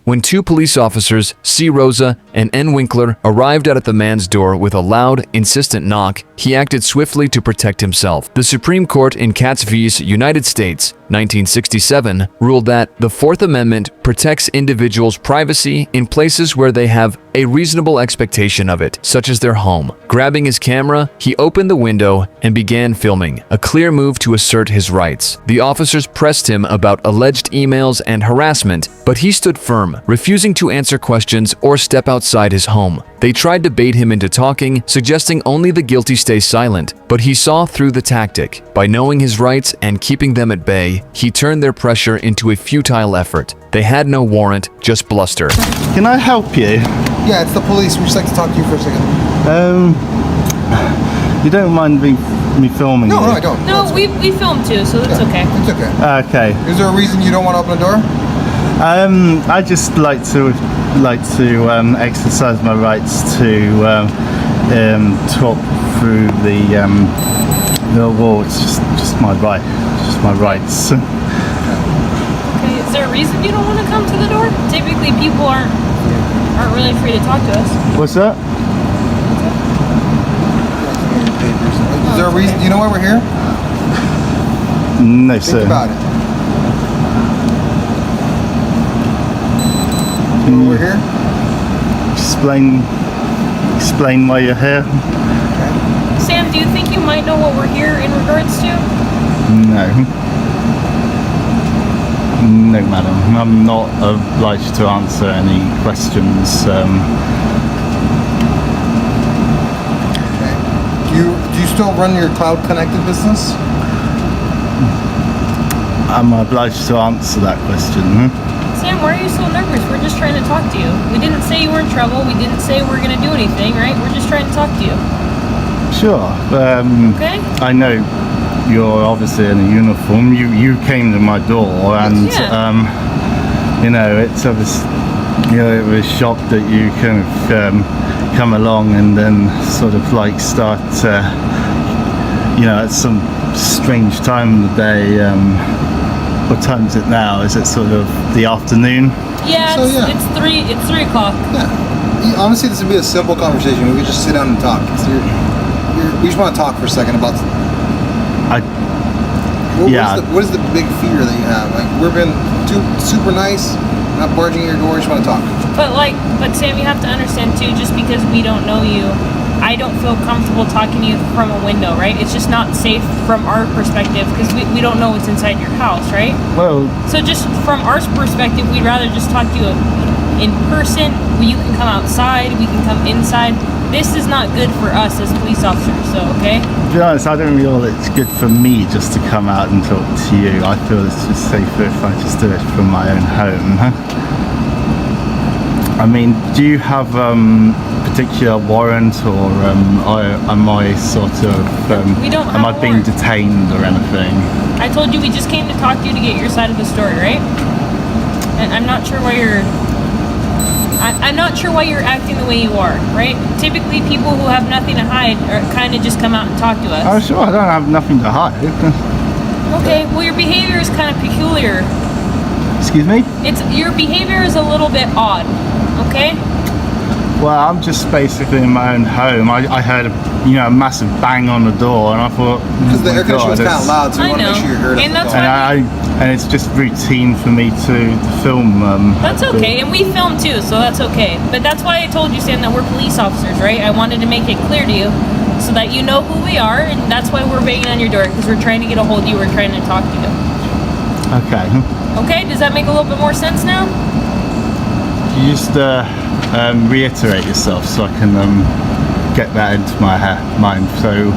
When two police officers, C. Rosa and N. Winkler, arrived at the man's door with a loud, insistent knock, he acted swiftly to protect himself. The Supreme Court in Katz v. United States, 1967, ruled that the Fourth Amendment protects individuals' privacy in places where they have a reasonable expectation of it, such as their home. Grabbing his camera, he opened the window and began filming, a clear move to assert his rights. The officers pressed him about alleged emails and harassment, but he stood firm, refusing to answer questions or step outside his home. They tried to bait him into talking, suggesting only the guilty stay silent, but he saw through the tactic. By knowing his rights and keeping them at bay, he turned their pressure into a futile effort. They had no warrant, just bluster. Can I help you? Yeah, it's the police. We'd just like to talk to you for a second. You don't mind me filming No, you? no, I don't. No, we film too, so it's okay. It's okay. Okay. Is there a reason you don't want to open the door? I just like to exercise my rights to talk through the wall. It's just my right, just my rights. Okay, is there a reason you don't want to come to the door? Typically, people aren't really free to talk to us. What's that? Is there a reason? Do you know why we're here? No, sir. Think about it. You know why we're here? Explain why you're here. Sam, do you think you might know what we're here in regards to? No. No, madam. I'm not obliged to answer any questions. Okay. Do you still run your cloud connected business? I'm obliged to answer that question. Sam, why are you so nervous? We're just trying to talk to you. We didn't say you were in trouble. We didn't say we're going to do anything, right? We're just trying to talk to you. Sure. Okay. I know you're obviously in a uniform. You came to my door, and Yeah. you know, it was shocked that you kind of come along and then sort of like start, at some strange time of the day. What time is it now? Is it sort of the afternoon? Yeah, So, yeah. it's 3 o'clock. Yeah. Honestly, this would be a simple conversation. We could just sit down and talk. We just want to talk for a second about. What is the big fear that you have? Like, we've been super nice, not barging in your door. Just want to talk. But Sam, you have to understand too. Just because we don't know you, I don't feel comfortable talking to you from a window, right? It's just not safe from our perspective because we don't know what's inside your house, right? Well, So just from our perspective, we'd rather just talk to you in person. You can come outside, we can come inside. This is not good for us as police officers, so okay? to be honest, I don't feel it's good for me just to come out and talk to you. I feel it's just safer if I just do it from my own home. I mean, do you have particular warrant, or am I sort of We don't have am I a being warrant. detained or anything? I told you we just came to talk to you to get your side of the story, right? And I'm not sure why you're acting the way you are, right? Typically, people who have nothing to hide kind of just come out and talk to us. Oh, sure, I don't have nothing to hide. Okay, well, your behavior is kind of peculiar. Excuse me? Your behavior is a little bit odd, okay? Well, I'm just basically in my own home. I heard a massive bang on the door, and I thought, Because the air conditioner was kind of loud, so we I want to make know. sure you heard us. And that's and it's just routine for me to film. That's okay, and we film too, so that's okay. But that's why I told you, Sam, that we're police officers, right? I wanted to make it clear to you so that you know who we are, and that's why we're banging on your door, because we're trying to get a hold of you, we're trying to talk to you. Okay. Okay, does that make a little bit more sense now? You just reiterate yourself so I can get that into my mind. So.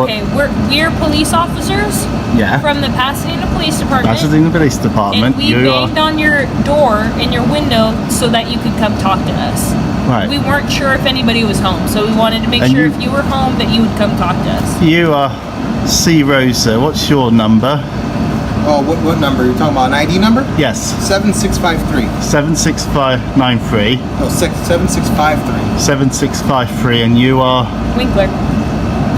Okay, we're police officers Yeah. from the Pasadena Police Department. Pasadena Police Department. And we banged on your door and your window so that you could come talk to us. Right. We weren't sure if anybody was home, so we wanted to make And sure you- if you were home that you would come talk to us. You are C. Rosa. What's your number? Oh, what number? You're talking about an ID number? Yes. 7653. 76593. No, 7653. 7653, and you are Winkler.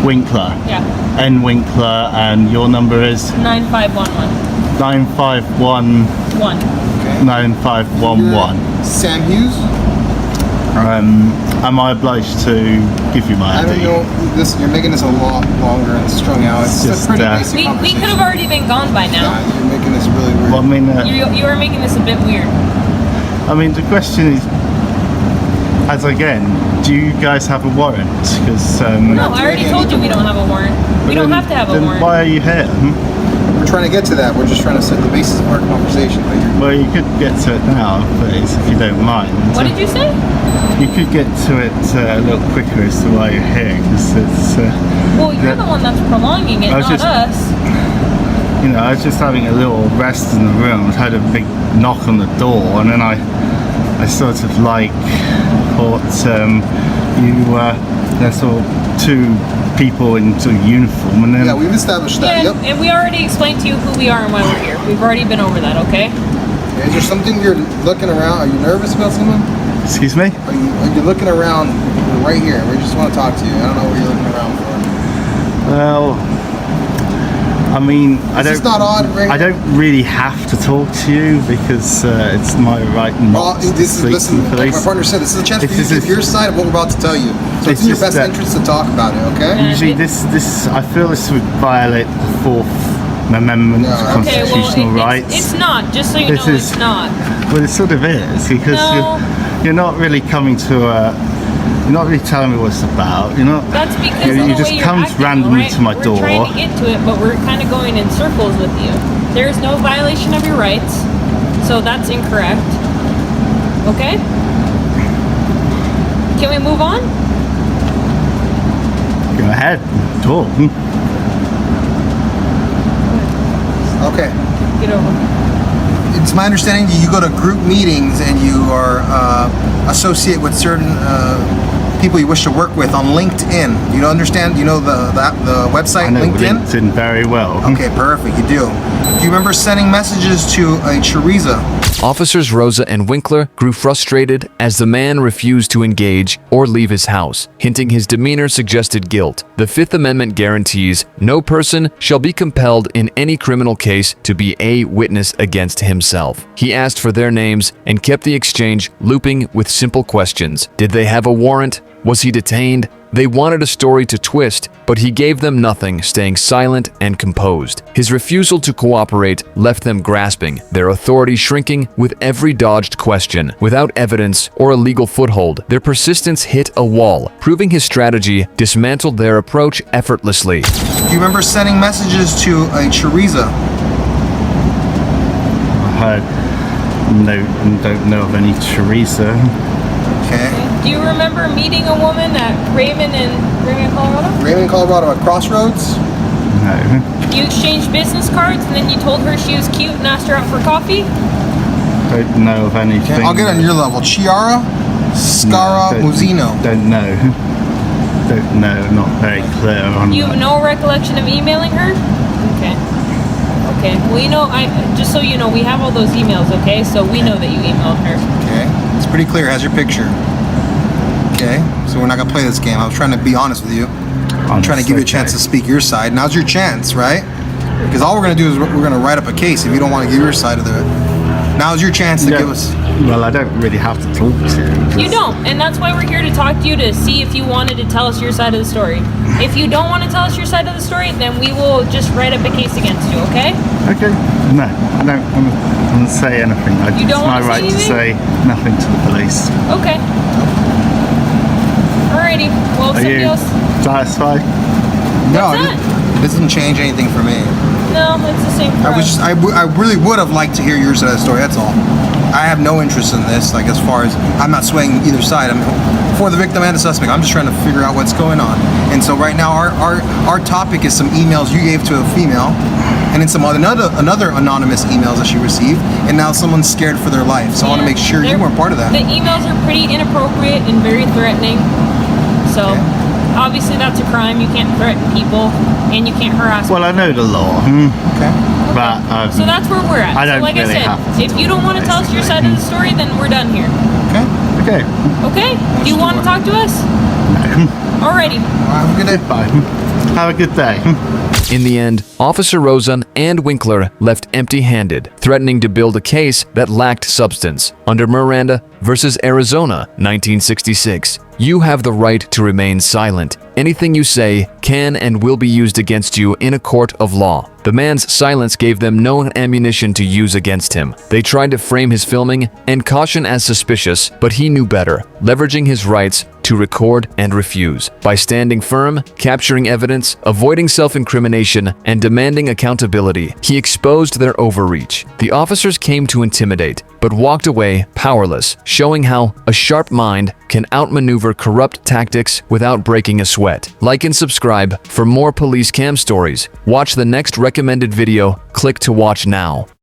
Winkler. Yeah. N. Winkler, and your number is 9511. 9511. One. Okay. 9511. Sam Hughes? Am I obliged to give you my I don't ID? know. You're making this a lot longer and strung out. It's Just, a pretty basic We conversation. could have already been gone by now. Yeah, you're making this really weird. Well, I mean, You are making this a bit weird. the question is, as again, do you guys have a warrant? Because No, I already told you we don't have a warrant. We don't have to have a then warrant. why are you here? We're trying to get to that. We're just trying to set the basis of our conversation. But you're, Well, you could get to it now, please, if you don't mind. What did you say? You could get to it a little quicker as to why you're here, because it's. Well, you're the one that's prolonging it, I was not just- us. I was just having a little rest in the room. I had a big knock on the door, and then I sort of like thought there's sort of two people in sort of uniform, and then yeah, we've established that. Yeah, Yep. and we already explained to you who we are and why we're here. We've already been over that, okay? Is there something you're looking around? Are you nervous about something? excuse me. Are you looking around? We're right here. We just want to talk to you. I don't know what you're looking around for. Well, I Is this not odd, right? I don't really have to talk to you because it's my right Well, not to this is speak listen. to the Like police. my partner said, this is a chance for This you is to give a- your side of what we're about to tell you. So it's It's in your just best that- interest to talk about it. Okay? Yeah. Usually, this I feel this would violate the Fourth Amendment No, to okay, constitutional rights. It's not. Just so you This know, is- it's not. Well, it sort of is because No. you're not really coming to you're not really telling me what it's about. You're not. That's because you of the just way you're come acting, randomly right? to my we're door. trying to get to it, but we're kind of going in circles with you. There is no violation of your rights, so that's incorrect. Okay? Can we move on? Go ahead, talk. Okay. Get over. It's my understanding that you go to group meetings and you are associate with certain people you wish to work with on LinkedIn. You understand? You know the website I know LinkedIn? LinkedIn very well. Okay, perfect. You do. Do you remember sending messages to a Teresa? Officers Rosa and Winkler grew frustrated as the man refused to engage or leave his house, hinting his demeanor suggested guilt. The Fifth Amendment guarantees no person shall be compelled in any criminal case to be a witness against himself. He asked for their names and kept the exchange looping with simple questions. Did they have a warrant? Was he detained? They wanted a story to twist, but he gave them nothing, staying silent and composed. His refusal to cooperate left them grasping, their authority shrinking with every dodged question. Without evidence or a legal foothold, their persistence hit a wall, proving his strategy dismantled their approach effortlessly. Do you remember sending messages to a Teresa? I don't know of any Teresa. Okay. Do you remember meeting a woman at Raymond, Colorado? Raymond, Colorado at Crossroads? No. You exchanged business cards and then you told her she was cute and asked her out for coffee? Don't know of anything. Okay, I'll get on your level. Chiara Scara No, Muzino. Don't know. Don't know. Not very clear on You have that. no recollection of emailing her? Okay. Okay. We know, just so you know, we have all those emails, okay? So we know that you emailed her. Okay. It's pretty clear. Has your picture. Okay. So we're not gonna play this game. I was trying to be honest with you. I'm trying to give you a chance to speak your side. Now's your chance, right? Because all we're gonna do is we're gonna write up a case if you don't want to give your side of it. Now's your chance to Yeah. give us. Well, I don't really have to talk to you. You don't, and that's why we're here to talk to you to see if you wanted to tell us your side of the story. If you don't want to tell us your side of the story, then we will just write up a case against you, okay? Okay. No, I don't want to say anything. You don't It's my wanna say right to anything? say nothing to the police. Okay. Alrighty. Well, Are somebody you else. satisfied? No, What's that? this doesn't change anything for me. No, it's the same for I was us. just, I really would have liked to hear your side of the story. That's all. I have no interest in this. Like as far as I'm not swaying either side. I'm for the victim and the suspect. I'm just trying to figure out what's going on. And so right now, our topic is some emails you gave to a female, and then some another anonymous emails that she received, and now someone's scared for their life. So I want to Yeah, make sure you they're- weren't part of that. The emails are pretty inappropriate and very threatening. So, Okay. obviously, that's a crime. You can't threaten people, and you can't harass Well, I know the law, Okay. but So that's where we're at. I don't so like really I said, have to if you don't want to tell us your side of the story, then we're done here. Okay. okay. Okay? Do you want to talk to us? no. Alrighty. Have a good day. Bye. Have a good day. In the end, Officer Rosa and Winkler left empty-handed, threatening to build a case that lacked substance. Under Miranda versus Arizona, 1966, you have the right to remain silent. Anything you say can and will be used against you in a court of law. The man's silence gave them no ammunition to use against him. They tried to frame his filming and caution as suspicious, but he knew better, leveraging his rights to record and refuse. By standing firm, capturing evidence, avoiding self-incrimination, and demanding accountability, he exposed their overreach. The officers came to intimidate, but walked away powerless, showing how a sharp mind can outmaneuver corrupt tactics without breaking a sweat. Like and subscribe for more police cam stories. Watch the next recommended video. Click to watch now.